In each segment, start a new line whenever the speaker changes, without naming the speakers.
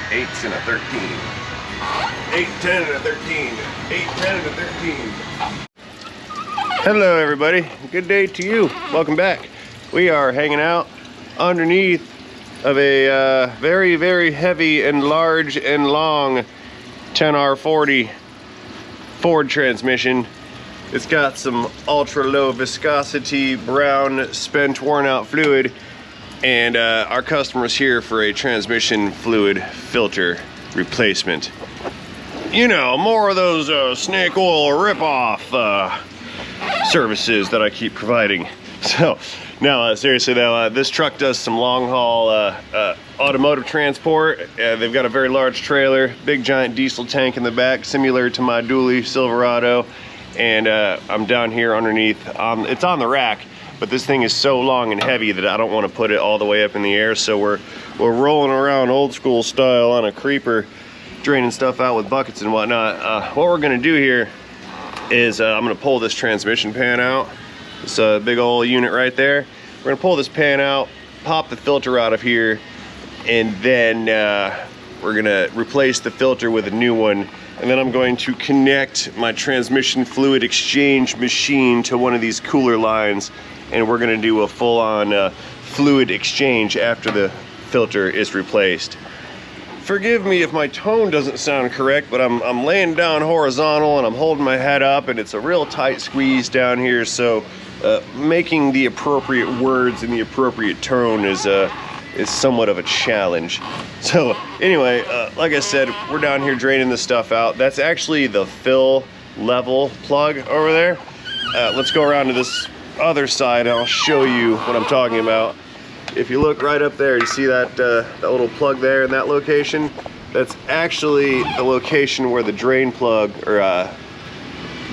8s and a 13. 8, 10, and a 13. 8, 10, and a 13. Hello everybody, good day to you. Welcome back. We are hanging out underneath of a very, very heavy and large and long 10R40 Ford transmission. It's got some ultra low viscosity brown spent worn out fluid, and our customer's here for a transmission fluid filter replacement. You know, more of those snake oil rip-off services that I keep providing. So now seriously though, this truck does some long haul automotive transport. They've got a very large trailer, big giant diesel tank in the back, similar to my dually Silverado. And I'm down here underneath. It's on the rack, but this thing is so long and heavy that I don't want to put it all the way up in the air. So we're rolling around old school style on a creeper, draining stuff out with buckets and whatnot. What we're gonna do here is I'm gonna pull this transmission pan out. It's a big old unit right there. We're gonna pull this pan out, pop the filter out of here, and then we're gonna replace the filter with a new one. And then I'm going to connect my transmission fluid exchange machine to one of these cooler lines, and we're gonna do a full-on fluid exchange after the filter is replaced. Forgive me if my tone doesn't sound correct, but I'm laying down horizontal and I'm holding my head up, and it's a real tight squeeze down here, so making the appropriate words in the appropriate tone is somewhat of a challenge. So anyway, like I said, we're down here draining this stuff out. That's actually the fill level plug over there. Let's go around to this other side and I'll show you what I'm talking about. If you look right up there, you see that that little plug there in that location? That's actually the location where the drain plug, or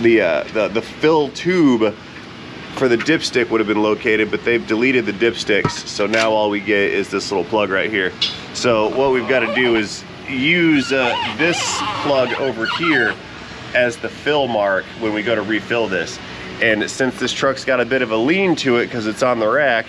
the fill tube for the dipstick would have been located, but they've deleted the dipsticks, so now all we get is this little plug right here. So what we've got to do is use this plug over here as the fill mark when we go to refill this. And since this truck's got a bit of a lean to it because it's on the rack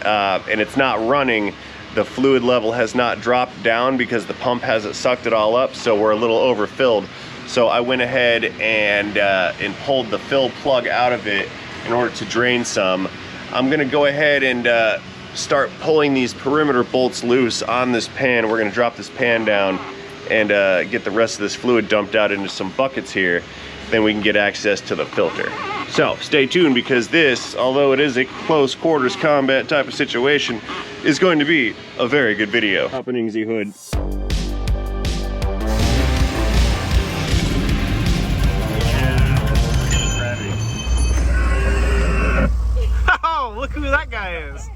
and it's not running, the fluid level has not dropped down because the pump hasn't sucked it all up, so we're a little overfilled. So I went ahead and pulled the fill plug out of it in order to drain some. I'm gonna go ahead and start pulling these perimeter bolts loose on this pan. We're gonna drop this pan down and get the rest of this fluid dumped out into some buckets here. Then we can get access to the filter. So stay tuned, because this, although it is a close quarters combat type of situation, is going to be a very good video. Opening the hood.
Look who that guy is.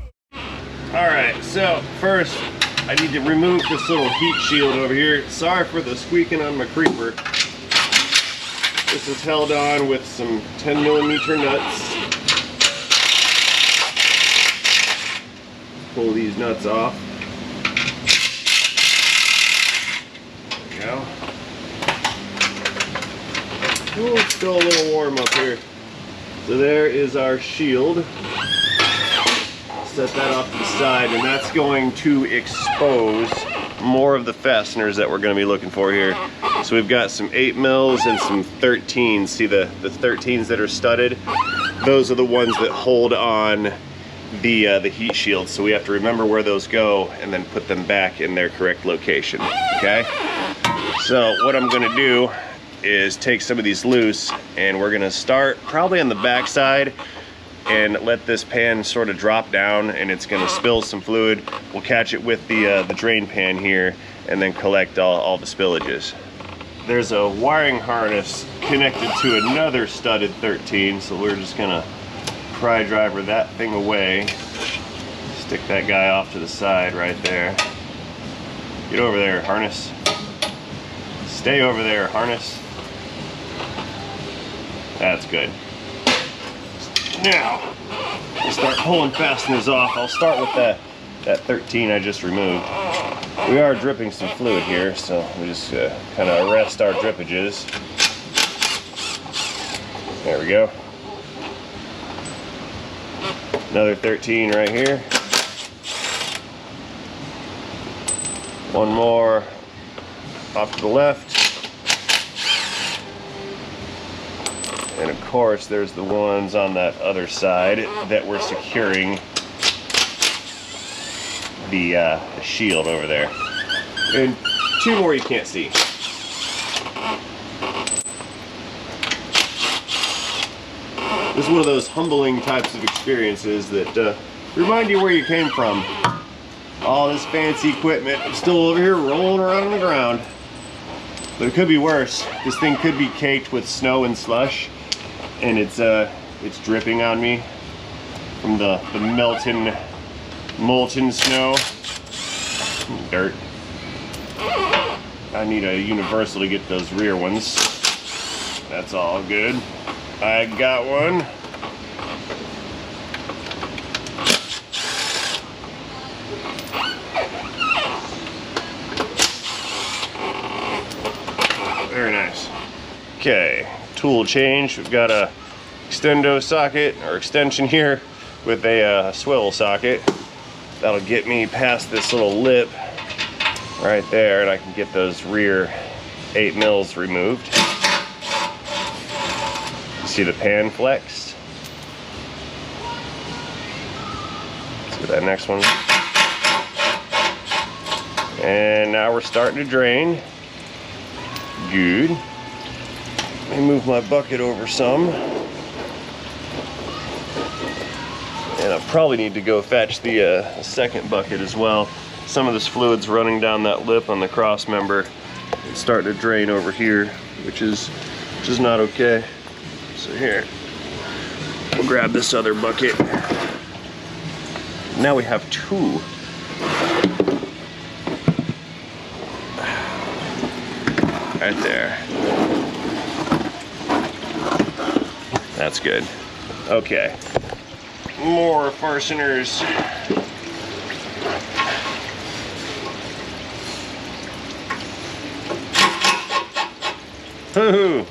All right, so first I need to remove this little heat shield over here. Sorry for the squeaking on my creeper. This is held on with some 10mm nuts. Pull these nuts off. There we go. Ooh, it's still a little warm up here. So there is our shield. Set that off to the side, and that's going to expose more of the fasteners that we're going to be looking for here. So we've got some 8mm and some 13s. See the 13s that are studded? Those are the ones that hold on the heat shield. So we have to remember where those go and then put them back in their correct location. Okay? So what I'm going to do is take some of these loose, and we're going to start probably on the back side and let this pan sort of drop down, and it's going to spill some fluid. We'll catch it with the drain pan here and then collect all the spillages. There's a wiring harness connected to another studded 13, so we're just going to pry driver that thing away. Stick that guy off to the side right there. Get over there, harness. Stay over there, harness. That's good. Now, we'll start pulling fasteners off. I'll start with that 13 I just removed. We are dripping some fluid here, so we just kind of arrest our drippages. There we go. Another 13 right here. One more off to the left. And of course, there's the ones on that other side that we're securing the shield over there. And two more you can't see. This is one of those humbling types of experiences that remind you where you came from. All this fancy equipment still over here rolling around on the ground. But it could be worse. This thing could be caked with snow and slush, and it's dripping on me from the molten snow. Dirt. I need a universal to get those rear ones. That's all good. I got one. Very nice. Okay, tool change. We've got a extendo socket or extension here with a swivel socket. That'll get me past this little lip right there, and I can get those rear 8 mils removed. You see the pan flex? Let's see that next one. And now we're starting to drain. Good. Let me move my bucket over some. And I probably need to go fetch the second bucket as well. Some of this fluid's running down that lip on the cross member. It's starting to drain over here, which is not okay. So here, we'll grab this other bucket. Now we have two. Right there. That's good. Okay. More fasteners. Hoo-hoo!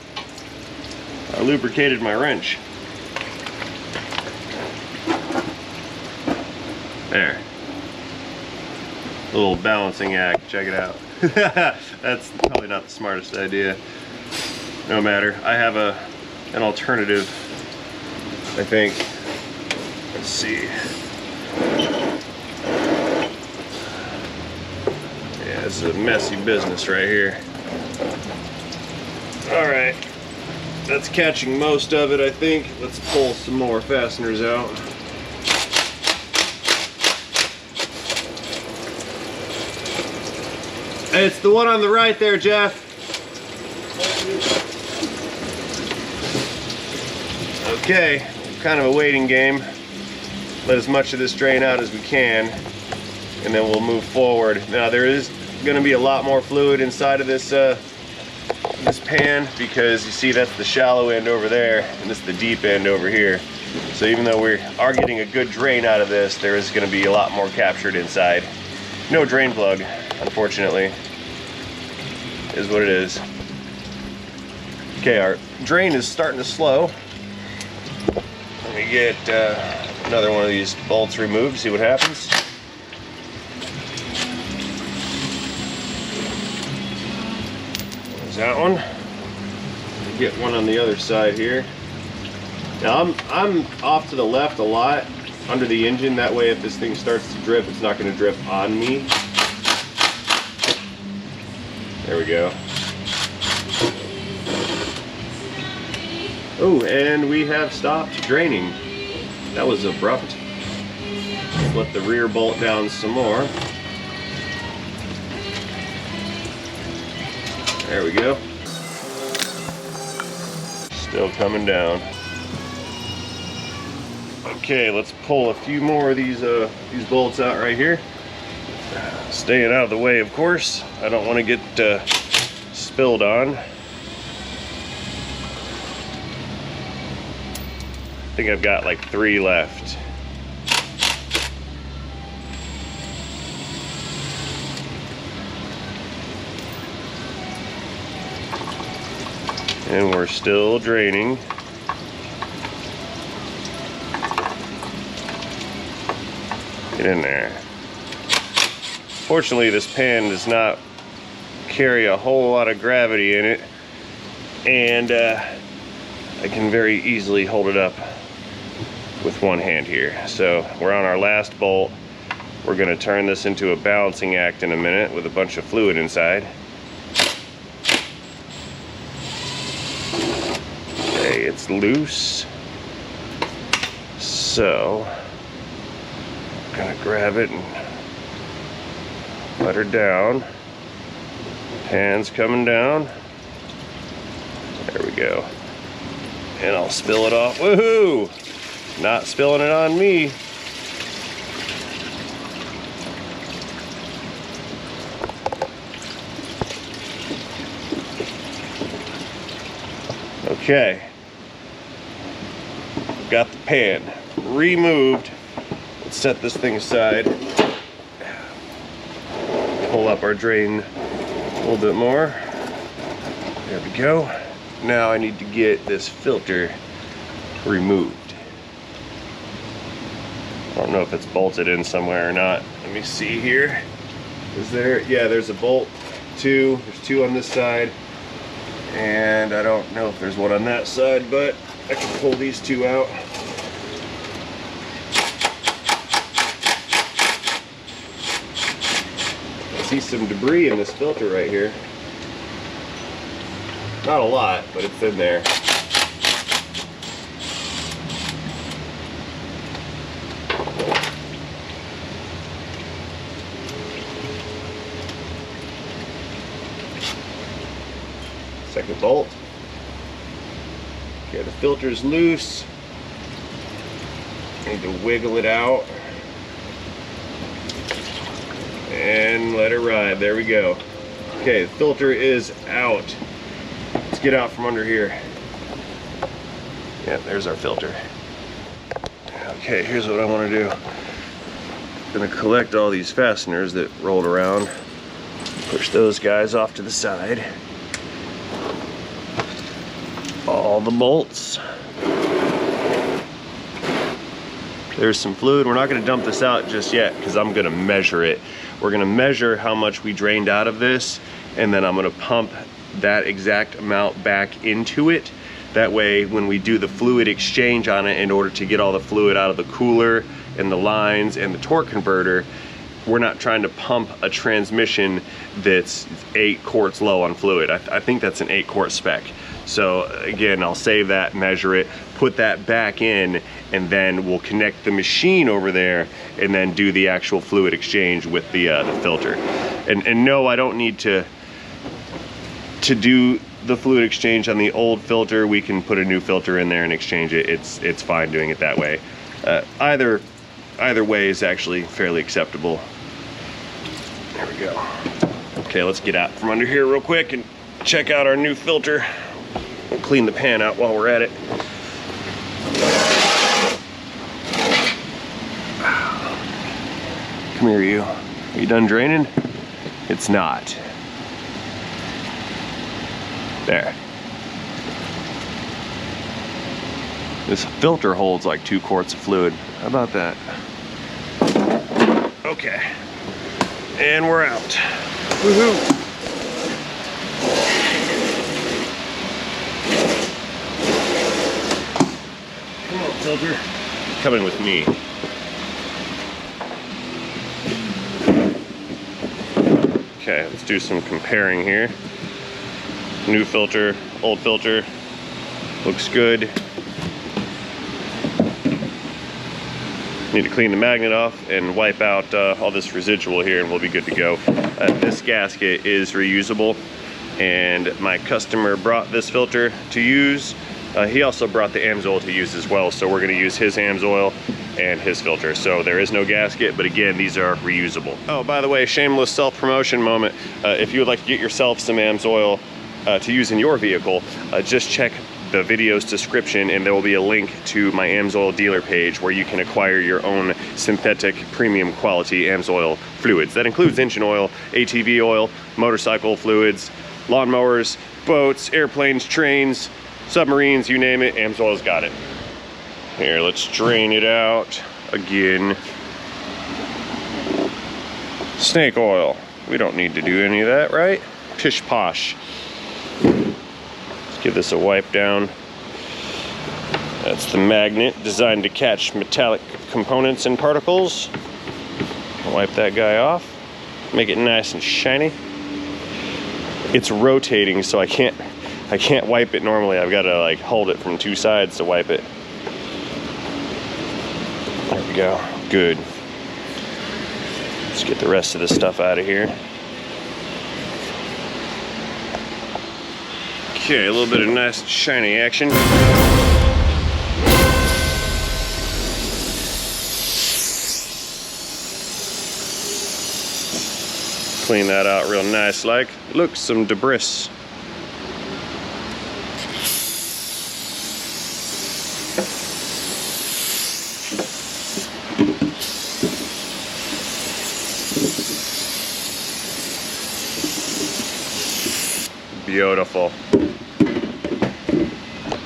I lubricated my wrench. There. A little balancing act, check it out. That's probably not the smartest idea. No matter, I have an alternative, I think. Let's see. Yeah, this is a messy business right here. Alright, that's catching most of it, I think. Let's pull some more fasteners out. It's the one on the right there, Jeff. Okay, kind of a waiting game. Let as much of this drain out as we can, and then we'll move forward. Now there is going to be a lot more fluid inside of this pan, because you see that's the shallow end over there, and this is the deep end over here. So even though we are getting a good drain out of this, there is going to be a lot more captured inside. No drain plug, unfortunately, is what it is. Okay, our drain is starting to slow. Let me get another one of these bolts removed, see what happens. There's that one. Get one on the other side here. Now I'm off to the left a lot under the engine, that way if this thing starts to drip, it's not going to drip on me. There we go. Oh, and we have stopped draining. That was abrupt. Let's let the rear bolt down some more. There we go. Still coming down. Okay, let's pull a few more of these bolts out right here. Staying out of the way, of course. I don't want to get spilled on. I think I've got like 3 left. And we're still draining. Get in there. Fortunately, this pan does not carry a whole lot of gravity in it, and I can very easily hold it up with one hand here. So we're on our last bolt. We're gonna turn this into a balancing act in a minute with a bunch of fluid inside. Okay, it's loose. So I'm gonna grab it and let her down. Hands coming down. There we go. And I'll spill it off. Woohoo! Not spilling it on me. Okay. Got the pan removed. Let's set this thing aside. Pull up our drain a little bit more. There we go. Now I need to get this filter removed. I don't know if it's bolted in somewhere or not. Let me see here. Is there? Yeah, there's a bolt. There's two on this side. And I don't know if there's one on that side, but I can pull these two out. I see some debris in this filter right here. Not a lot, but it's in there. Second bolt. Okay, the filter's loose. Need to wiggle it out and let it ride. There we go. Okay, the filter is out. Let's get out from under here. Yeah, there's our filter. Okay, here's what I want to do. I'm gonna collect all these fasteners that rolled around. Push those guys off to the side. All the bolts. There's some fluid. We're not going to dump this out just yet because I'm going to measure it. We're going to measure how much we drained out of this, and then I'm going to pump that exact amount back into it. That way when we do the fluid exchange on it, in order to get all the fluid out of the cooler and the lines and the torque converter, we're not trying to pump a transmission that's 8 quarts low on fluid. I think that's an 8 quart spec. So again, I'll save that, measure it, put that back in, and then we'll connect the machine over there and then do the actual fluid exchange with the filter. And no, I don't need to do the fluid exchange on the old filter. We can put a new filter in there and exchange it. It's fine doing it that way. Either way is actually fairly acceptable. There we go. Okay, let's get out from under here real quick and check out our new filter. We'll clean the pan out while we're at it. Come here, you. Are you done draining? It's not. There. This filter holds like 2 quarts of fluid. How about that? Okay. And we're out. Woohoo! Come on, filter. Coming with me. Okay, let's do some comparing here. New filter, old filter. Looks good. Need to clean the magnet off and wipe out all this residual here, and we'll be good to go. This gasket is reusable, and my customer brought this filter to use. He also brought the AMSOIL to use as well, so we're gonna use his AMSOIL and his filter. So there is no gasket, but again, these are reusable. Oh, by the way, shameless self-promotion moment. If you would like to get yourself some AMSOIL to use in your vehicle, just check the video's description and there will be a link to my AMSOIL dealer page where you can acquire your own synthetic premium quality AMSOIL fluids. That includes engine oil, ATV oil, motorcycle fluids, lawnmowers, boats, airplanes, trains, submarines, you name it, AMSOIL's got it. Here, let's drain it out again. Snake oil. We don't need to do any of that, right? pish posh. Let's give this a wipe down. That's the magnet designed to catch metallic components and particles. Wipe that guy off. Make it nice and shiny. It's rotating, so I can't wipe it normally. I've got to like hold it from two sides to wipe it. There we go. Good. Let's get the rest of this stuff out of here. Okay, a little bit of nice shiny action. Clean that out real nice like. Look, some debris. Beautiful.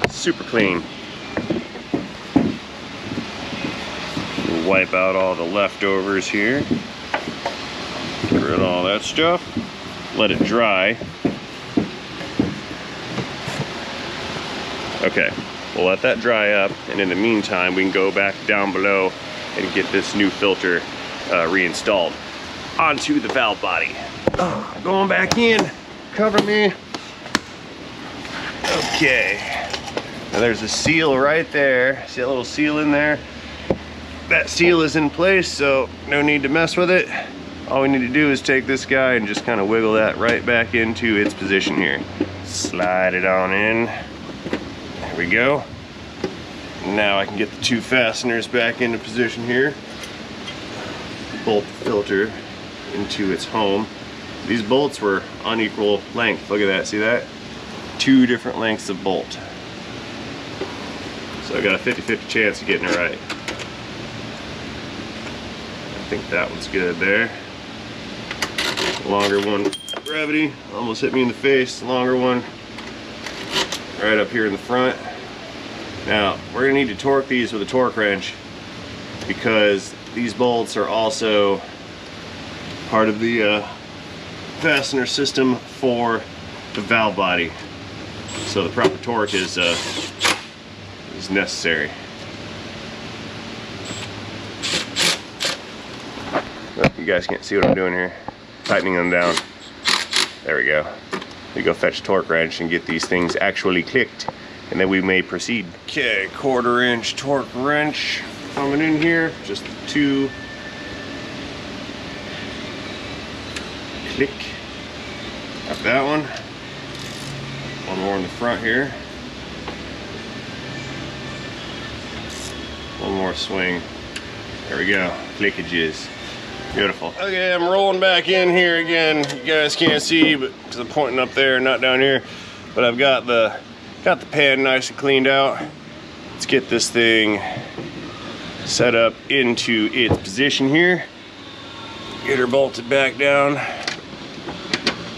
Super clean. Wipe out all the leftovers here. Get rid of all that stuff. Let it dry. Okay, we'll let that dry up, and in the meantime we can go back down below and get this new filter reinstalled onto the valve body. Oh, going back in. Cover me. Okay. Now there's a seal right there. See that little seal in there? That seal is in place, so no need to mess with it. All we need to do is take this guy and just kind of wiggle that right back into its position here. Slide it on in. There we go. Now I can get the two fasteners back into position here. Bolt the filter into its home. These bolts were unequal length. Look at that, see that? Two different lengths of bolt. So I got a 50-50 chance of getting it right. I think that one's good there. Longer one, gravity, almost hit me in the face. The longer one, right up here in the front. Now, we're gonna need to torque these with a torque wrench because these bolts are also part of the fastener system for the valve body. So the proper torque is necessary. Oh, you guys can't see what I'm doing here. Tightening them down. There we go. We go fetch a torque wrench and get these things actually clicked, and then we may proceed. Okay, 1/4 inch torque wrench coming in here. Just two. Click. Got that one. One more in the front here. One more swing. There we go. Clickages. Beautiful. Okay, I'm rolling back in here again. You guys can't see, but because I'm pointing up there, not down here. But I've got the pan nice and cleaned out. Let's get this thing set up into its position here. Get her bolted back down.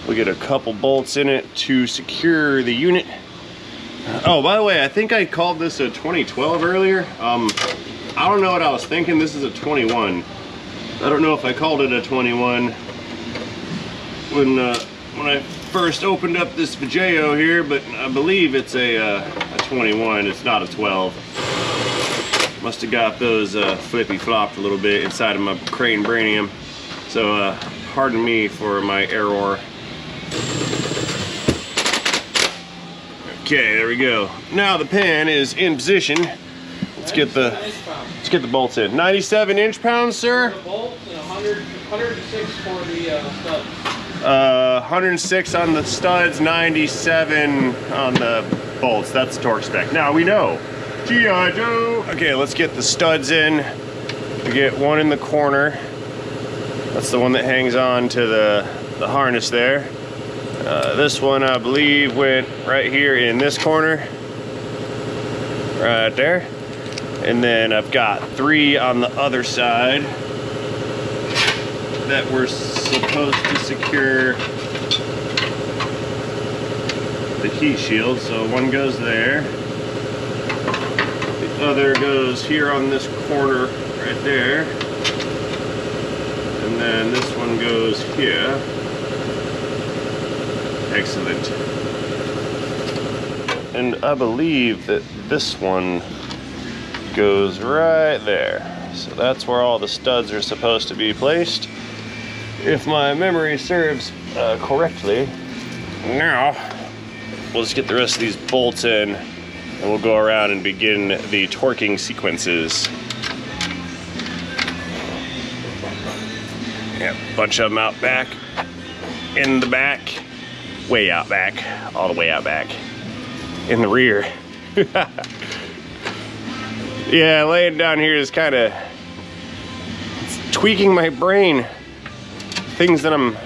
We get a couple bolts in it to secure the unit. Oh, by the way, I think I called this a 2012 earlier. I don't know what I was thinking. This is a 21. I don't know if I called it a 21 when I first opened up this Vigeo here, but I believe it's a 21. It's not a 12. Must have got those flippy flopped a little bit inside of my crane branium. So pardon me for my error. Okay, there we go. Now the pan is in position. Let's get the bolts in. 97 inch-pounds, sir?
For the bolt, and 106 for the studs.
106 on the studs, 97 on the bolts. That's the torque spec. Now we know. G.I. Joe. Okay, let's get the studs in. We get one in the corner. That's the one that hangs on to the harness there. This one, I believe, went right here in this corner. Right there. And then I've got 3 on the other side that we're supposed to secure the heat shield. So one goes there. The other goes here on this corner right there. And then this one goes here. Excellent. And I believe that this one goes right there. So that's where all the studs are supposed to be placed, if my memory serves correctly. Now, we'll just get the rest of these bolts in, and we'll go around and begin the torquing sequences. Yeah, a bunch of them out back, in the back, way out back, all the way out back, in the rear. Yeah, laying down here is kind of tweaking my brain. Things that I'm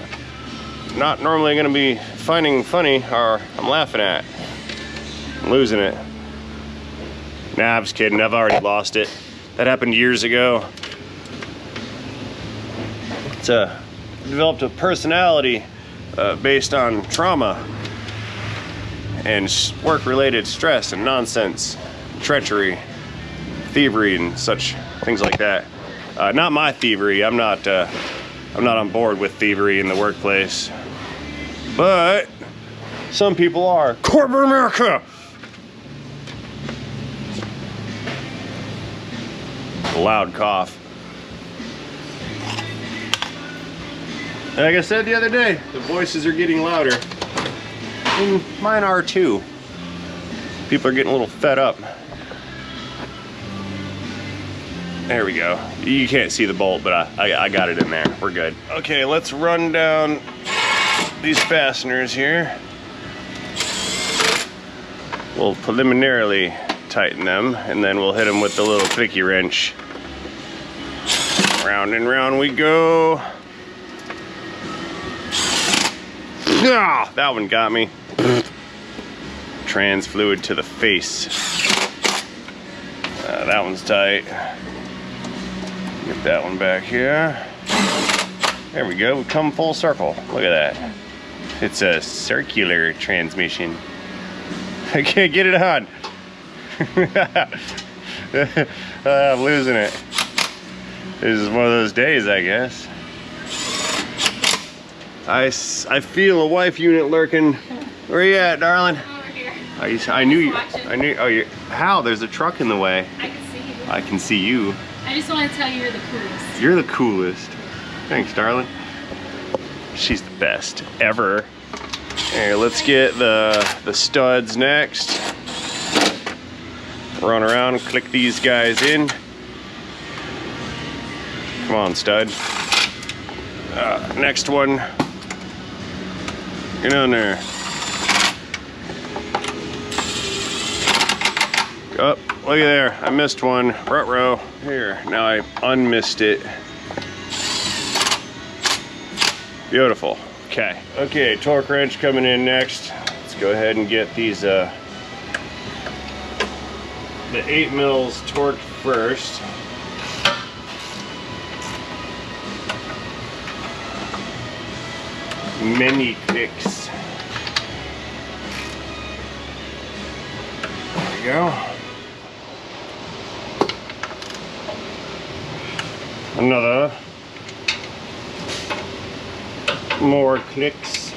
not normally going to be finding funny are I'm laughing at. I'm losing it. Nah, I'm just kidding. I've already lost it. That happened years ago. It's developed a personality based on trauma and work-related stress and nonsense, treachery, thievery, and such things like that. Not my thievery. I'm not on board with thievery in the workplace, but some people are. Corporate America. Loud cough. Like I said the other day, the voices are getting louder. And mine are too. People are getting a little fed up. There we go. You can't see the bolt, but I got it in there. We're good. Okay, let's run down these fasteners here. We'll preliminarily tighten them, and then we'll hit them with the little clicky wrench. Round and round we go. Ah, that one got me. Trans fluid to the face. That one's tight. Get that one back here. There we go. We come full circle. Look at that. It's a circular transmission. I can't get it on. I'm losing it. This is one of those days, I guess. I feel a wife unit lurking. Where you at, darling?
Over here.
I knew you. Oh, you. How? There's a truck in the way.
I can see you.
I can see you.
I just want to tell you you're the coolest.
You're the coolest. Thanks, darling. She's the best ever. Here, let's get the studs next. Run around, click these guys in. Come on, stud. Next one. Get on there. Oh, look at there. I missed one. Ruh-roh. Here, now I unmissed it. Beautiful. Okay. Okay, torque wrench coming in next. Let's go ahead and get these the 8 mils torqued first. Many clicks. There we go. Another. More clicks.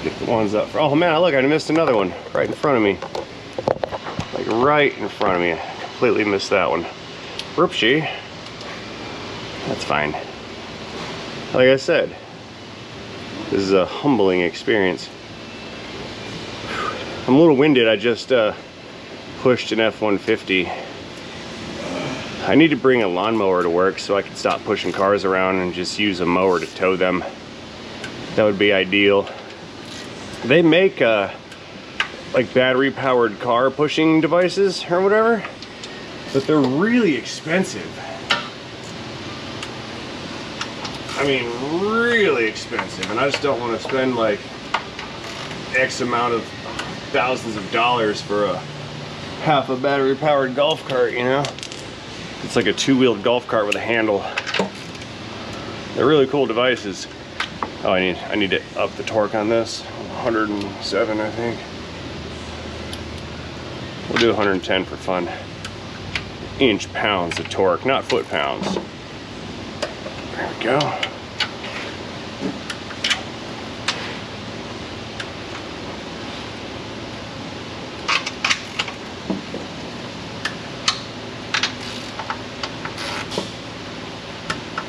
Get the ones up. Oh man, look, I missed another one right in front of me. Like right in front of me. I completely missed that one. Whoopsie. That's fine. Like I said, this is a humbling experience. I'm a little winded. I just pushed an F350. I need to bring a lawnmower to work so I can stop pushing cars around and just use a mower to tow them. That would be ideal. They make like battery powered car pushing devices or whatever, but they're really expensive. I mean, really expensive, and I just don't want to spend like X amount of thousands of dollars for a half a battery powered golf cart, you know? It's like a 2-wheeled golf cart with a handle. They're really cool devices. Oh, I need to up the torque on this. 107, I think. We'll do 110 for fun. Inch-pounds of torque, not foot-pounds. There we go.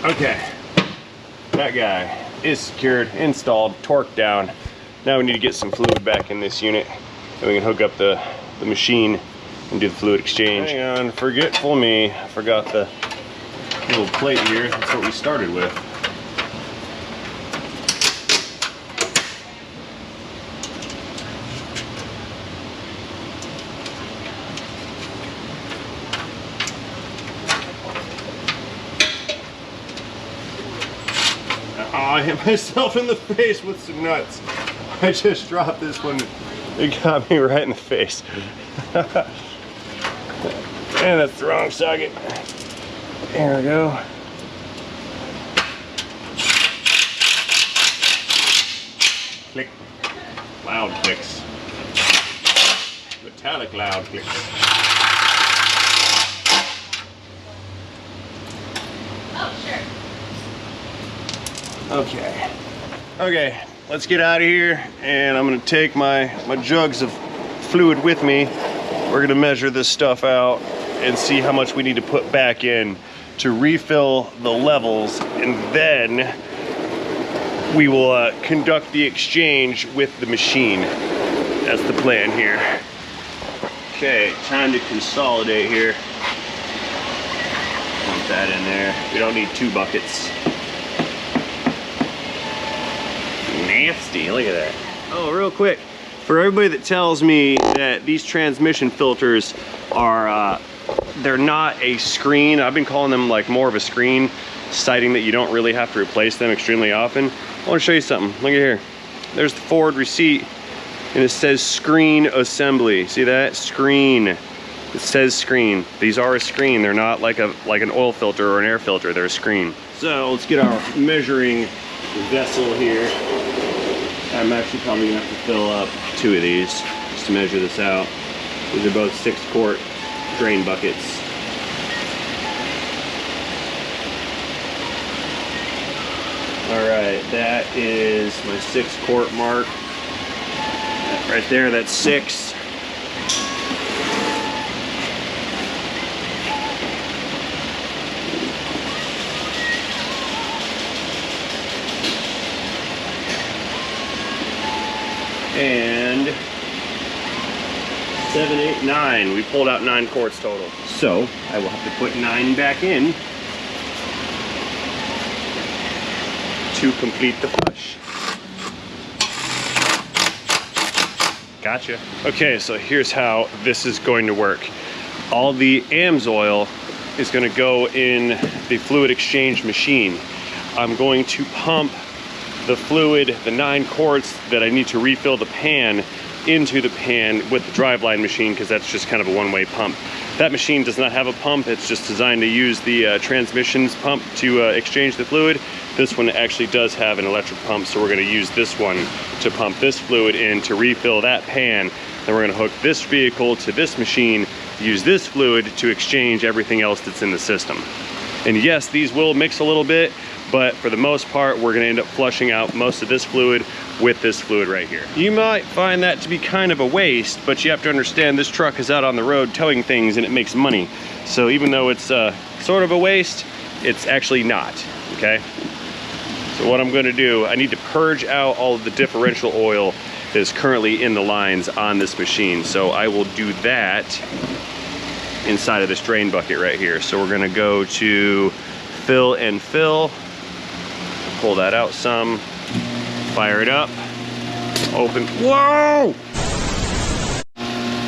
Okay, that guy is secured, installed, torqued down. Now we need to get some fluid back in this unit, and we can hook up the machine and do the fluid exchange. Hang on, forgetful me. I forgot the little plate here. That's what we started with. Oh, I hit myself in the face with some nuts. I just dropped this one. It got me right in the face. And that's the wrong socket. There we go. Click. Loud clicks. Metallic loud clicks.
Oh, sure.
Okay. Okay, let's get out of here, and I'm gonna take my jugs of fluid with me. We're gonna measure this stuff out and see how much we need to put back in to refill the levels, and then we will conduct the exchange with the machine. That's the plan here. Okay, time to consolidate here. Dump that in there. We don't need 2 buckets. Nasty, look at that. Oh, real quick, for everybody that tells me that these transmission filters are, they're not a screen, I've been calling them like more of a screen, citing that you don't really have to replace them extremely often. I want to show you something. Look at here. There's the Ford receipt, and it says screen assembly. See that? Screen. It says screen. These are a screen. They're not like an oil filter or an air filter. They're a screen. So let's get our measuring vessel here. I'm actually probably gonna have to fill up 2 of these just to measure this out. These are both 6-quart drain buckets. All right, that is my 6-quart mark. Right there, that's 6. And 7, 8, 9. We pulled out 9 quarts total. So I will have to put 9 back in to complete the flush. Gotcha. Okay, so here's how this is going to work. All the AMSOIL is going to go in the fluid exchange machine. I'm going to pump the fluid, the 9 quarts that I need to refill the pan, into the pan with the driveline machine, because that's just kind of a one-way pump. That machine does not have a pump. It's just designed to use the transmission's pump to exchange the fluid. This one actually does have an electric pump, so we're going to use this one to pump this fluid in to refill that pan. Then we're going to hook this vehicle to this machine, use this fluid to exchange everything else that's in the system. And yes, these will mix a little bit, but for the most part, we're going to end up flushing out most of this fluid with this fluid right here. You might find that to be kind of a waste, but you have to understand this truck is out on the road towing things and it makes money. So even though it's sort of a waste, it's actually not, okay? So what I'm going to do, I need to purge out all of the differential oil that is currently in the lines on this machine. So I will do that inside of this drain bucket right here. So we're going to go to fill and fill. Pull that out some, fire it up, open, whoa!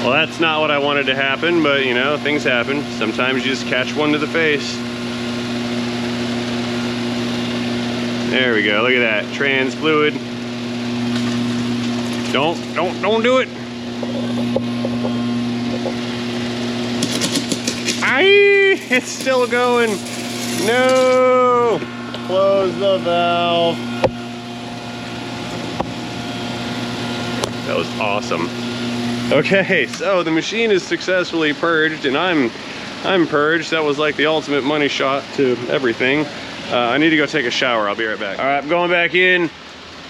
Well, that's not what I wanted to happen, but you know, things happen. Sometimes you just catch one to the face. There we go, look at that, trans fluid. Don't do it. Aye, it's still going. No! Close the valve. That was awesome. Okay, so the machine is successfully purged, and I'm purged. That was like the ultimate money shot to everything. I need to go take a shower. I'll be right back. All right, I'm going back in.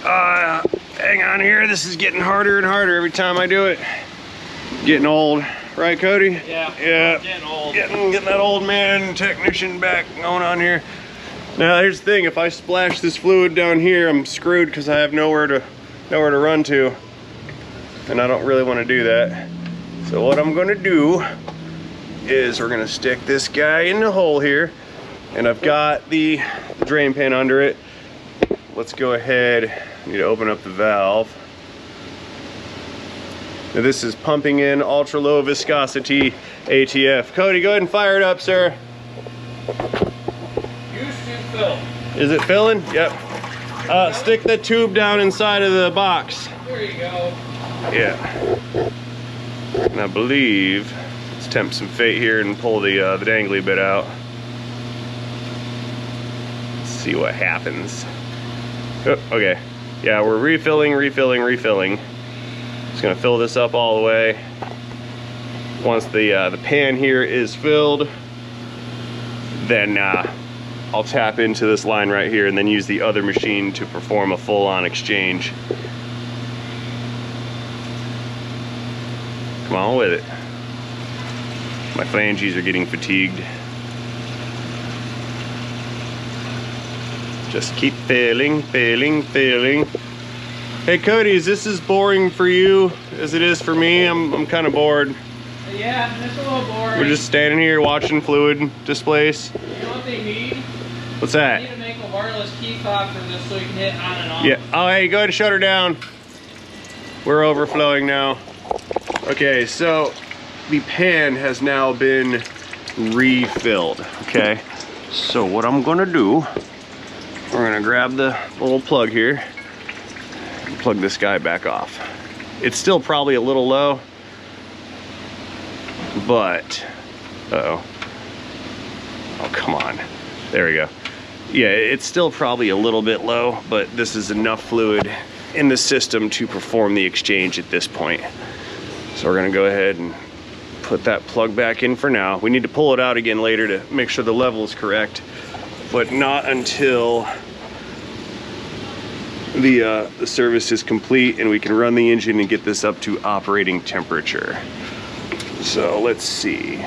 Hang on here. This is getting harder and harder every time I do it. Getting old, right, Cody?
Yeah.
Yeah.
Getting old.
Getting that old man technician back going on here. Now here's the thing. If I splash this fluid down here, I'm screwed because I have nowhere to run to, and I don't really want to do that. So what I'm going to do is we're going to stick this guy in the hole here, and I've got the drain pan under it. Let's go ahead. I need to open up the valve. Now this is pumping in ultra low viscosity ATF. Cody, go ahead and fire it up, sir.
Used to fill.
Is it filling? Yep. Stick the tube down inside of the box.
There you go.
Yeah. And I believe, let's tempt some fate here and pull the dangly bit out. Let's see what happens. Oh, okay. Yeah, we're refilling. Just gonna fill this up all the way. Once the pan here is filled, then I'll tap into this line right here and then use the other machine to perform a full-on exchange. Come on with it. My phalanges are getting fatigued. Just keep filling. Hey Cody, is this as boring for you as it is for me? I'm kind of bored.
Yeah, it's a little boring.
We're just standing here watching fluid displace.
You know what they need?
What's
They
that?
need to make a wireless key fob for this so you can hit on and off.
Yeah. Oh, hey, go ahead and shut her down. We're overflowing now. Okay, so the pan has now been refilled. Okay. So what I'm gonna do, we're gonna grab the little plug here and plug this guy back off. It's still probably a little low, but oh, come on. There we go. Yeah, it's still probably a little bit low, but this is enough fluid in the system to perform the exchange at this point. So we're gonna go ahead and put that plug back in for now. We need to pull it out again later to make sure the level is correct, but not until the service is complete and we can run the engine and get this up to operating temperature. So let's see.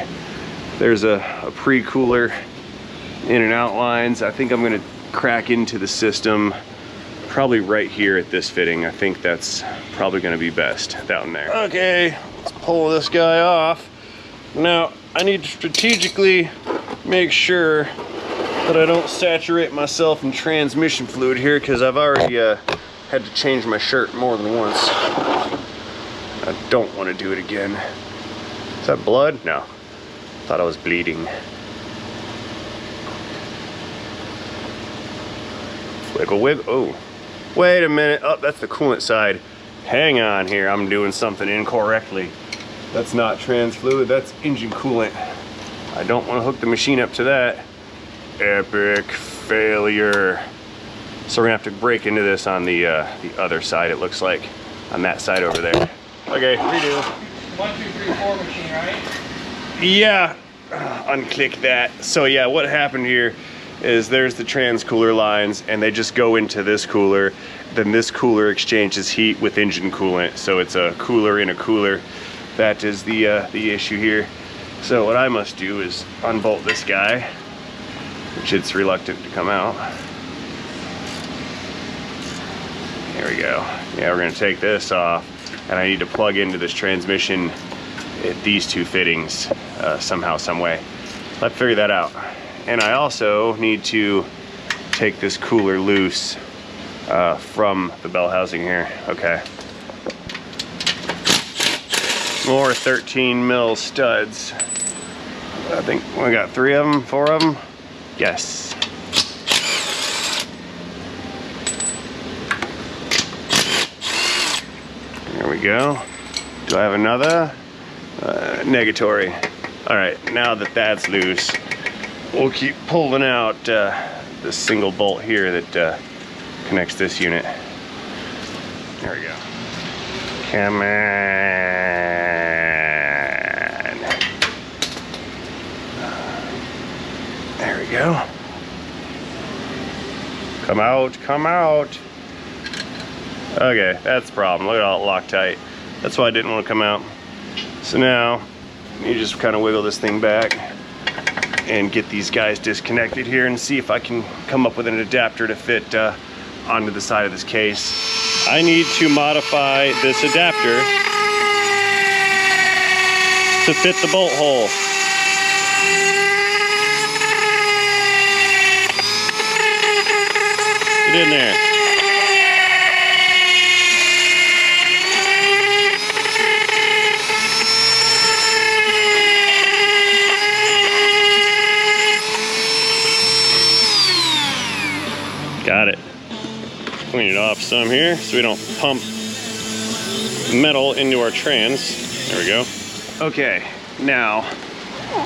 There's a pre-cooler in and out lines. I think I'm gonna crack into the system probably right here at this fitting. I think that's probably gonna be best down there. Okay, let's pull this guy off. Now, I need to strategically make sure that I don't saturate myself in transmission fluid here, because I've already had to change my shirt more than once. I don't want to do it again. Is that blood? No. Thought I was bleeding. Wiggle, wiggle. Oh, wait a minute. Oh, that's the coolant side. Hang on here. I'm doing something incorrectly. That's not trans fluid. That's engine coolant. I don't want to hook the machine up to that. Epic failure. So we're gonna have to break into this on the other side, it looks like. On that side over there. Okay, redo.
1, 2, 3, 4 machine, right?
Yeah. Unclick that. So yeah, what happened here is there's the trans cooler lines, and they just go into this cooler. Then this cooler exchanges heat with engine coolant, so it's a cooler in a cooler. That is the issue here. So what I must do is unbolt this guy, which it's reluctant to come out. There we go. Yeah, we're gonna take this off, and I need to plug into this transmission at these two fittings somehow, some way. Let's figure that out. And I also need to take this cooler loose from the bell housing here. Okay. More 13 mil studs. I think we got 3 of them, 4 of them. Yes. There we go. Do I have another? Negatory. All right, now that that's loose, we'll keep pulling out this single bolt here that connects this unit. There we go. Come on. go. Come out, come out. Okay, that's the problem. Look at all it locked tight. That's why I didn't want to come out. So now, you just kind of wiggle this thing back and get these guys disconnected here and see if I can come up with an adapter to fit onto the side of this case. I need to modify this adapter to fit the bolt hole. Get in there. Got it. Clean it off some here so we don't pump metal into our trans. There we go. Okay, now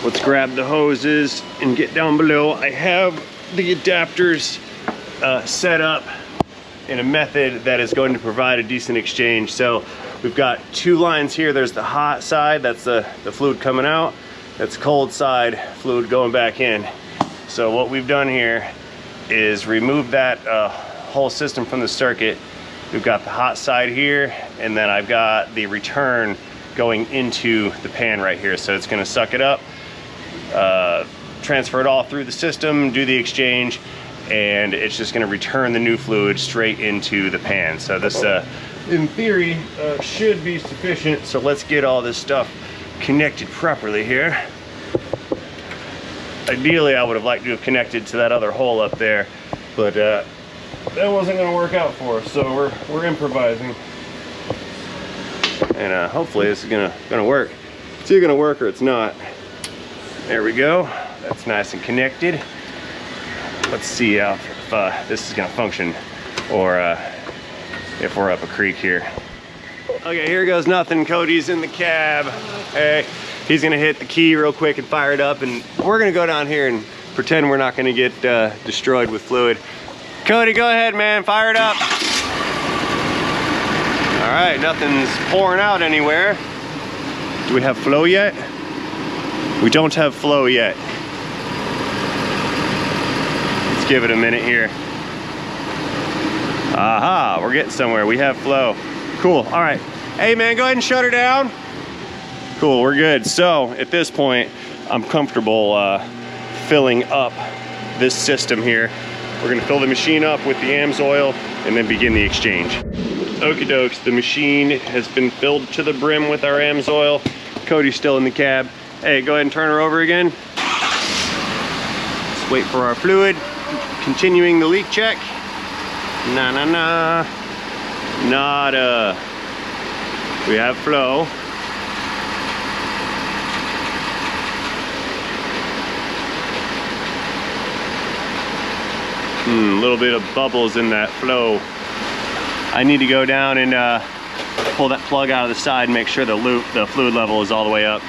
let's grab the hoses and get down below. I have the adapters set up in a method that is going to provide a decent exchange. So we've got two lines here. There's the hot side, that's the fluid coming out. That's cold side, fluid going back in. So what we've done here is remove that whole system from the circuit. We've got the hot side here, and then I've got the return going into the pan right here. So it's gonna suck it up, transfer it all through the system, do the exchange, and it's just gonna return the new fluid straight into the pan. So this, in theory, should be sufficient. So let's get all this stuff connected properly here. Ideally, I would have liked to have connected to that other hole up there, but that wasn't gonna work out for us, so we're improvising. And hopefully this is gonna work. It's either gonna work or it's not. There we go. That's nice and connected. Let's see if this is gonna function, or if we're up a creek here. Okay, here goes nothing. Cody's in the cab. Hey, he's gonna hit the key real quick and fire it up, and we're gonna go down here and pretend we're not gonna get destroyed with fluid. Cody, go ahead, man, fire it up. All right, nothing's pouring out anywhere. Do we have flow yet? We don't have flow yet. Let's give it a minute here. Aha, we're getting somewhere. We have flow. Cool, all right. Hey man, go ahead and shut her down. Cool, we're good. So at this point, I'm comfortable filling up this system here. We're gonna fill the machine up with the AMSOIL and then begin the exchange. Okie dokes, the machine has been filled to the brim with our AMSOIL. Cody's still in the cab. Hey, go ahead and turn her over again. Let's wait for our fluid. Continuing the leak check. Nada. We have flow. A little bit of bubbles in that flow. I need to go down and pull that plug out of the side and make sure the fluid level is all the way up.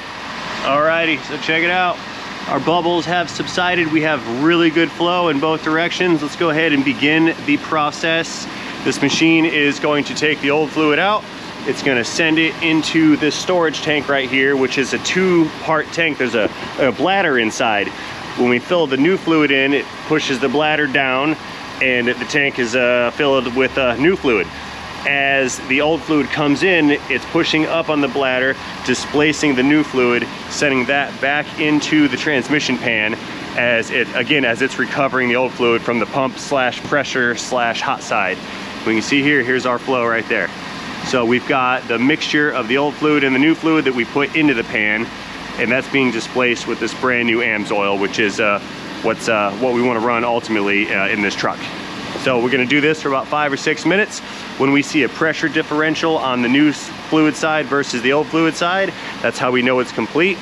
Alrighty, so check it out. Our bubbles have subsided. We have really good flow in both directions. Let's go ahead and begin the process. This machine is going to take the old fluid out. It's gonna send it into this storage tank right here, which is a two-part tank. There's a bladder inside. When we fill the new fluid in, it pushes the bladder down and the tank is filled with new fluid. As the old fluid comes in, it's pushing up on the bladder, displacing the new fluid, sending that back into the transmission pan as it's recovering the old fluid from the pump slash pressure slash hot side. We can see here, here's our flow right there. So we've got the mixture of the old fluid and the new fluid that we put into the pan, and that's being displaced with this brand new AMSOIL, which is what we want to run ultimately in this truck. So we're going to do this for about 5 or 6 minutes. When we see a pressure differential on the new fluid side versus the old fluid side, that's how we know it's complete.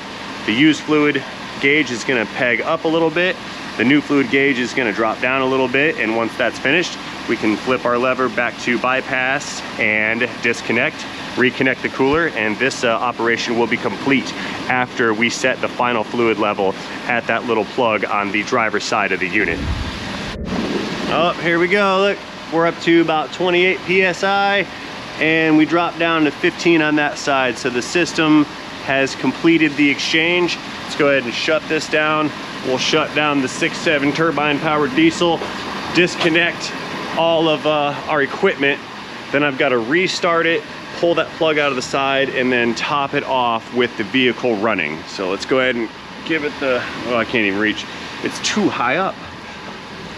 The used fluid gauge is going to peg up a little bit. The new fluid gauge is going to drop down a little bit, and once that's finished, we can flip our lever back to bypass and disconnect, reconnect the cooler, and this operation will be complete after we set the final fluid level at that little plug on the driver's side of the unit. Oh, here we go. Look, we're up to about 28 PSI, and we dropped down to 15 on that side. So the system has completed the exchange. Let's go ahead and shut this down. we'll shut down the 6.7 turbine powered diesel, disconnect all of our equipment. Then I've got to restart it, pull that plug out of the side, and then top it off with the vehicle running. So let's go ahead and give it the, oh, I can't even reach. It's too high up.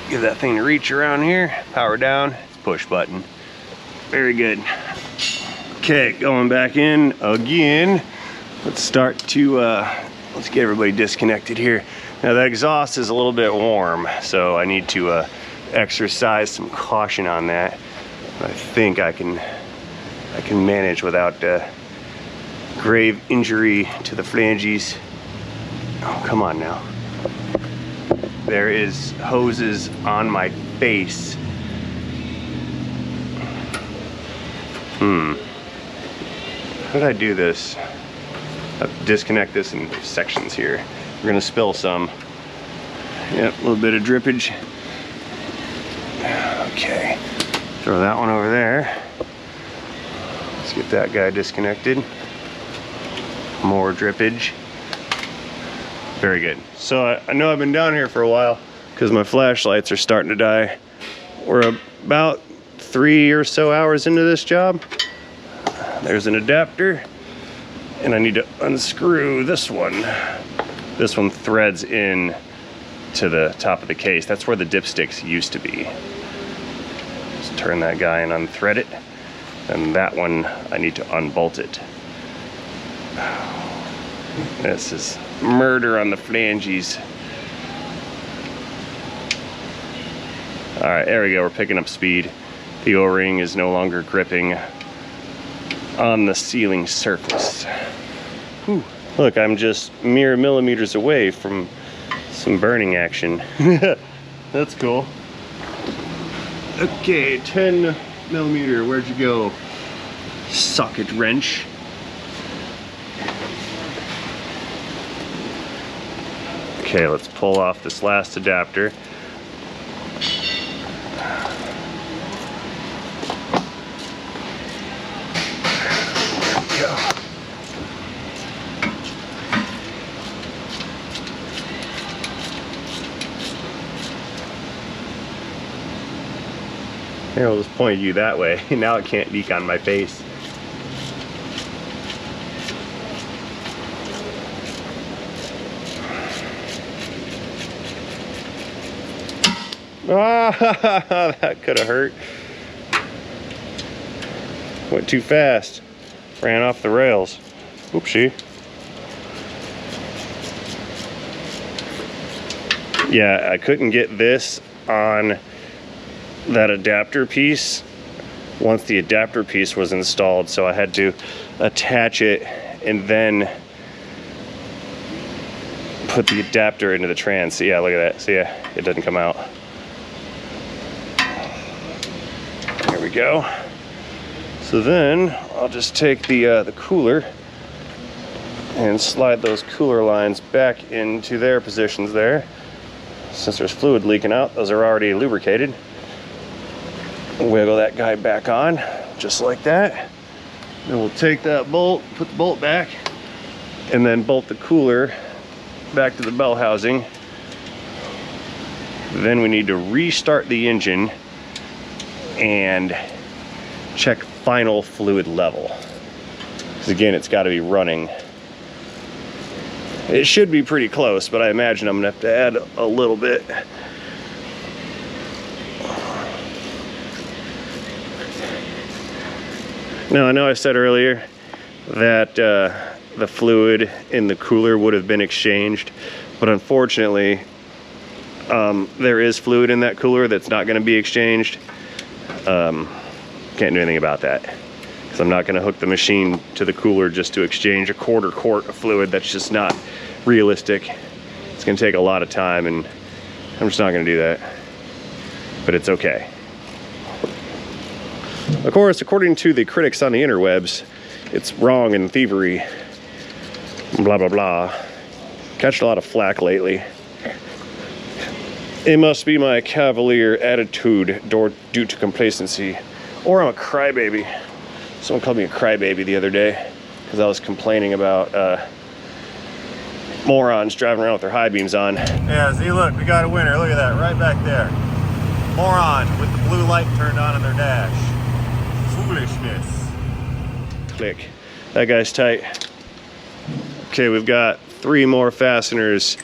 Give that thing to reach around here, power down, it's push button. Very good. Okay, going back in again. Let's start to, let's get everybody disconnected here. Now the exhaust is a little bit warm, so I need to exercise some caution on that. I think I can manage without grave injury to the flanges. Oh, come on now. There is hoses on my face. How did I do this? I'll disconnect this in sections here. We're gonna spill some. Yep, a little bit of drippage. Okay, throw that one over there. Let's get that guy disconnected. More drippage. Very good. So I know I've been down here for a while because my flashlights are starting to die. We're about 3 or so hours into this job. There's an adapter, and I need to unscrew this one. This one threads in to the top of the case. That's where the dipsticks used to be. Just turn that guy and unthread it. And that one, I need to unbolt it. This is murder on the flanges. All right, there we go, we're picking up speed. The O-ring is no longer gripping on the sealing surface. Whew. Look, I'm just mere millimeters away from some burning action. That's cool. Okay, 10 millimeter, where'd you go? Socket wrench. Okay, let's pull off this last adapter. Here, I'll just point you that way. Now it can't leak on my face. Ah, that could have hurt. Went too fast. Ran off the rails. Oopsie. Yeah, I couldn't get this on that adapter piece once the adapter piece was installed, so I had to attach it and then put the adapter into the trans. So yeah, look at that. See, yeah, it doesn't come out. There we go. So then I'll just take the cooler and slide those cooler lines back into their positions there. Since there's fluid leaking out, those are already lubricated. Wiggle that guy back on, just like that. Then we'll take that bolt, put the bolt back, and then bolt the cooler back to the bell housing. Then we need to restart the engine and check final fluid level. Because again, it's got to be running. It should be pretty close, but I imagine I'm gonna have to add a little bit. Now, I know I said earlier that the fluid in the cooler would have been exchanged, but unfortunately, there is fluid in that cooler that's not going to be exchanged. Can't do anything about that, because I'm not going to hook the machine to the cooler just to exchange a quarter quart of fluid. That's just not realistic. It's going to take a lot of time, and I'm just not going to do that. But it's okay. Of course, according to the critics on the interwebs, it's wrong and thievery, blah, blah, blah. Catched a lot of flack lately. It must be my cavalier attitude due to complacency. Or I'm a crybaby. Someone called me a crybaby the other day because I was complaining about morons driving around with their high beams on.
Yeah, see, look, we got a winner. Look at that, right back there. Moron with the blue light turned on in their dash. Foolishness.
Click. That guy's tight. Okay, we've got 3 more fasteners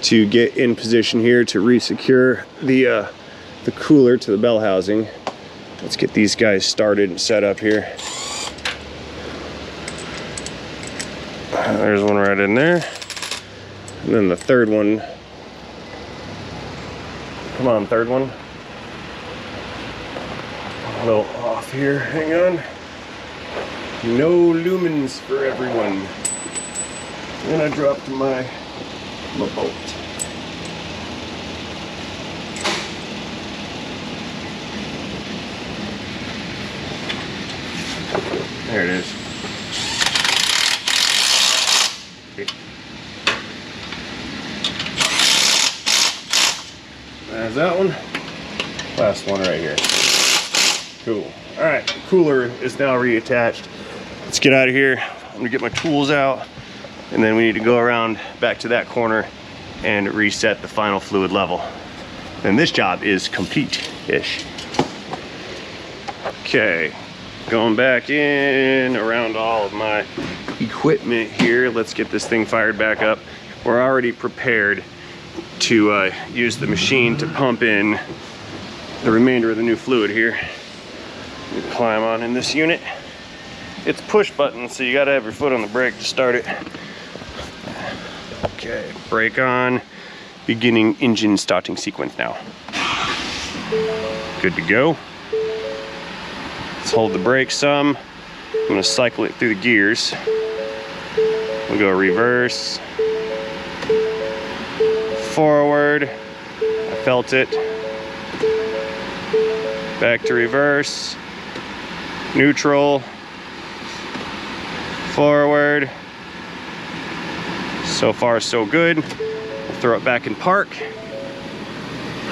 to get in position here to re-secure the cooler to the bell housing. Let's get these guys started and set up here. There's one right in there. And then the third one. Come on, third one. A little off here, hang on. No lumens for everyone. And I dropped my bolt. There it is. Okay. There's that one. Last one right here. Cool. All right, cooler is now reattached. Let's get out of here. I'm gonna get my tools out, and then we need to go around back to that corner and reset the final fluid level. Then this job is complete-ish. Okay, going back in around all of my equipment here. Let's get this thing fired back up. We're already prepared to use the machine to pump in the remainder of the new fluid here. You climb on in this unit. It's push button, so you gotta have your foot on the brake to start it. Okay, brake on. Beginning engine starting sequence now. Good to go. Let's hold the brake some. I'm gonna cycle it through the gears. We'll go reverse, forward, I felt it, back to reverse, neutral, forward. So far so good. We'll throw it back in park.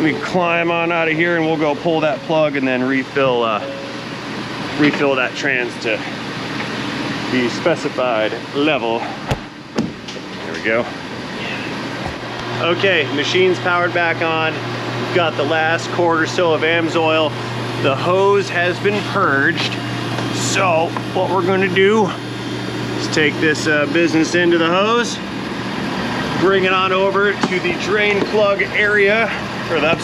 We climb on out of here and we'll go pull that plug and then refill that trans to the specified level. There we go. Okay, machine's powered back on. We've got the last quart or so of AMSOIL. The hose has been purged. So what we're gonna do is take this business into the hose, bring it on over to the drain plug area, or the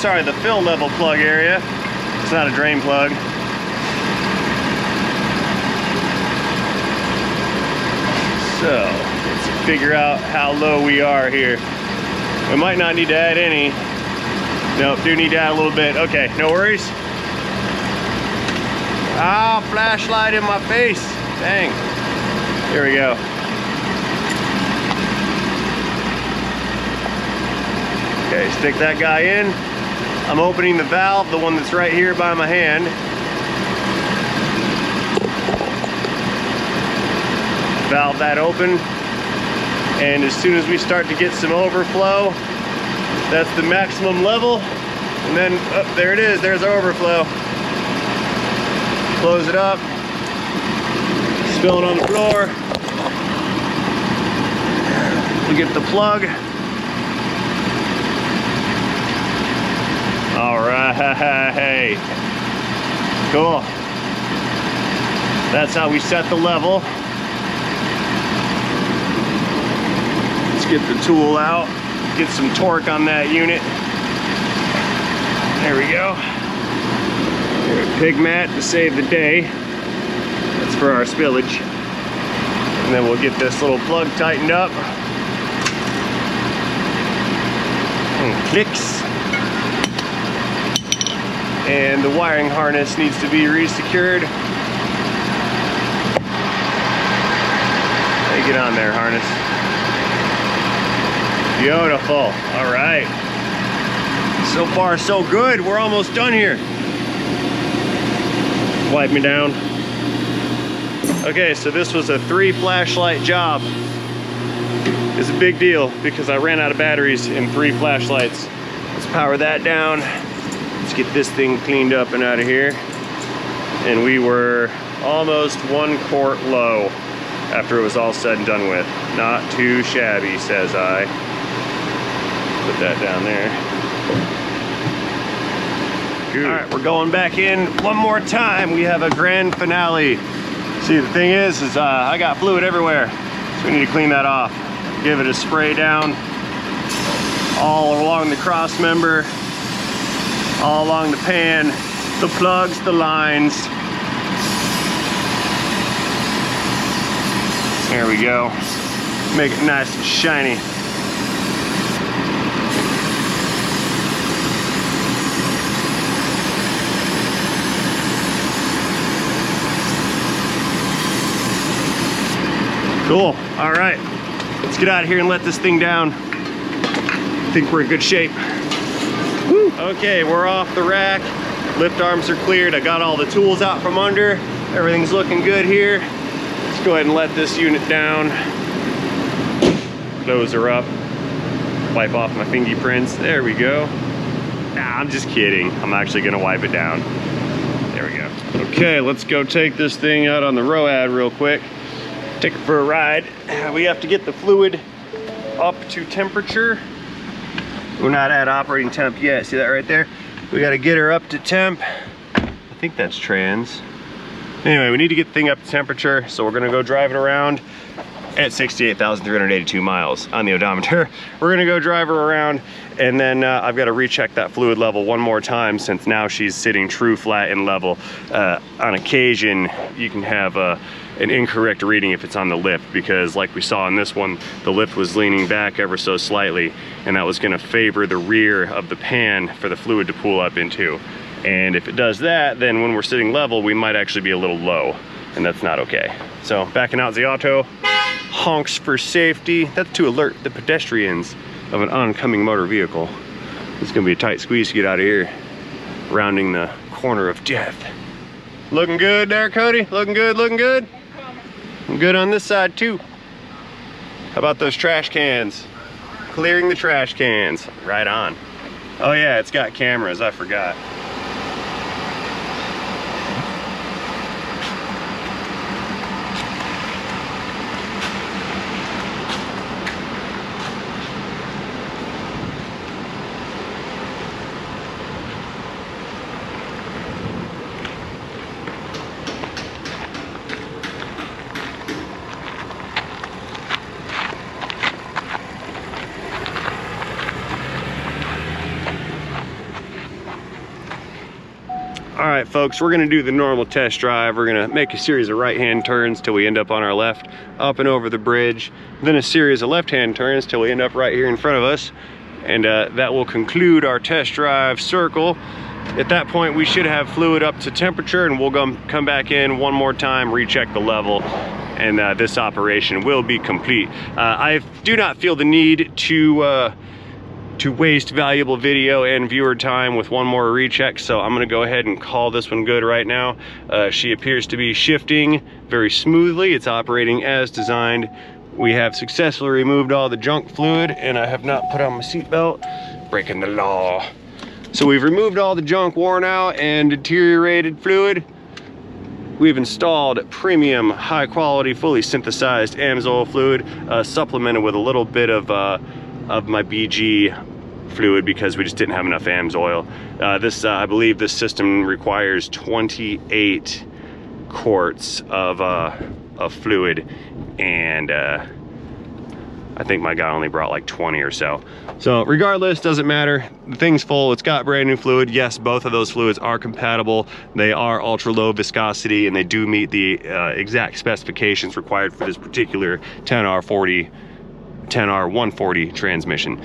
fill level plug area. It's not a drain plug. So let's figure out how low we are here. We might not need to add any. Nope, do need to add a little bit. Okay, no worries. Ah, flashlight in my face. Dang. Here we go. Okay, stick that guy in. I'm opening the valve, the one that's right here by my hand. Valve that open, and as soon as we start to get some overflow, that's the maximum level, and then there it is, there's our overflow. Close it up, spill it on the floor. We get the plug. All right, cool. That's how we set the level. Get the tool out, get some torque on that unit. There we go. Pig mat to save the day. That's for our spillage. And then we'll get this little plug tightened up. And clicks. And the wiring harness needs to be re-secured. Hey, get on there, harness. Beautiful. All right. So far, so good. We're almost done here. Wipe me down. Okay, so this was a 3 flashlight job. It's a big deal because I ran out of batteries in 3 flashlights. Let's power that down. Let's get this thing cleaned up and out of here. And we were almost 1 quart low after it was all said and done with. Not too shabby, says I. Put that down there. Good. All right, we're going back in one more time. We have a grand finale. See, the thing is I got fluid everywhere, so we need to clean that off. Give it a spray down all along the cross member, all along the pan, the plugs, the lines. There we go. Make it nice and shiny. Cool. All right, let's get out of here and let this thing down. I think we're in good shape. Woo. Okay, we're off the rack. Lift arms are cleared. I got all the tools out from under. Everything's looking good here. Let's go ahead and let this unit down. Close her up. Wipe off my fingerprints. There we go. Nah, I'm just kidding. I'm actually gonna wipe it down. There we go. Okay, let's go take this thing out on the ROAD real quick. Take it for a ride. We have to get the fluid up to temperature. We're not at operating temp yet. See that right there? We got to get her up to temp. I think that's trans. Anyway, we need to get the thing up to temperature, so we're gonna go drive it around at 68,382 miles on the odometer. We're gonna go drive her around, and then I've got to recheck that fluid level one more time, since now she's sitting true, flat, and level. On occasion, you can have an incorrect reading if it's on the lift, because like we saw in this one, the lift was leaning back ever so slightly, and that was gonna favor the rear of the pan for the fluid to pool up into. And if it does that, then when we're sitting level, we might actually be a little low, and that's not okay. So backing out the auto, honks for safety. That's to alert the pedestrians of an oncoming motor vehicle. It's gonna be a tight squeeze to get out of here, rounding the corner of death. Looking good there, Cody? Looking good, looking good? I'm good on this side too. How about those trash cans? Clearing the trash cans. Right on. Oh yeah, it's got cameras, I forgot. All right, folks, we're gonna do the normal test drive. We're gonna make a series of right-hand turns till we end up on our left, up and over the bridge, then a series of left-hand turns till we end up right here in front of us. And that will conclude our test drive circle. At that point, we should have fluid up to temperature, and we'll come back in one more time, recheck the level, and this operation will be complete. I do not feel the need to waste valuable video and viewer time with one more recheck, so I'm gonna go ahead and call this one good right now. She appears to be shifting very smoothly. It's operating as designed. We have successfully removed all the junk fluid, and I have not put on my seatbelt. Breaking the law. So we've removed all the junk, worn out, and deteriorated fluid. We've installed premium, high quality, fully synthesized AMSOIL fluid, supplemented with a little bit of my BG fluid, because we just didn't have enough AMSOIL. I believe this system requires 28 quarts of fluid, and I think my guy only brought like 20 or so. So regardless, doesn't matter. The thing's full, it's got brand new fluid. Yes, both of those fluids are compatible. They are ultra low viscosity, and they do meet the exact specifications required for this particular 10R140 transmission.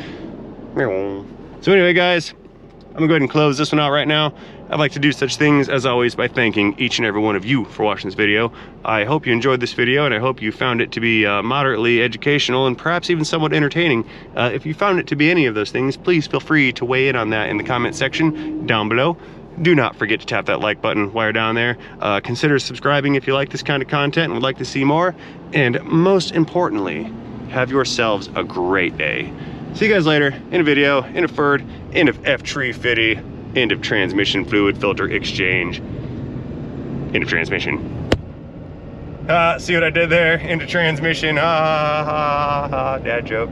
So anyway, guys, I'm gonna go ahead and close this one out right now. I'd like to do such things, as always, by thanking each and every one of you for watching this video. I hope you enjoyed this video, and I hope you found it to be moderately educational and perhaps even somewhat entertaining. If you found it to be any of those things, please feel free to weigh in on that in the comment section down below. Do not forget to tap that like button while you're down there. Consider subscribing if you like this kind of content and would like to see more. And most importantly, have yourselves a great day. See you guys later in a video, in a FIRD, end of F350, end of transmission fluid filter exchange, end of transmission. See what I did there? Into transmission. Ha ha ha ha. Dad joke.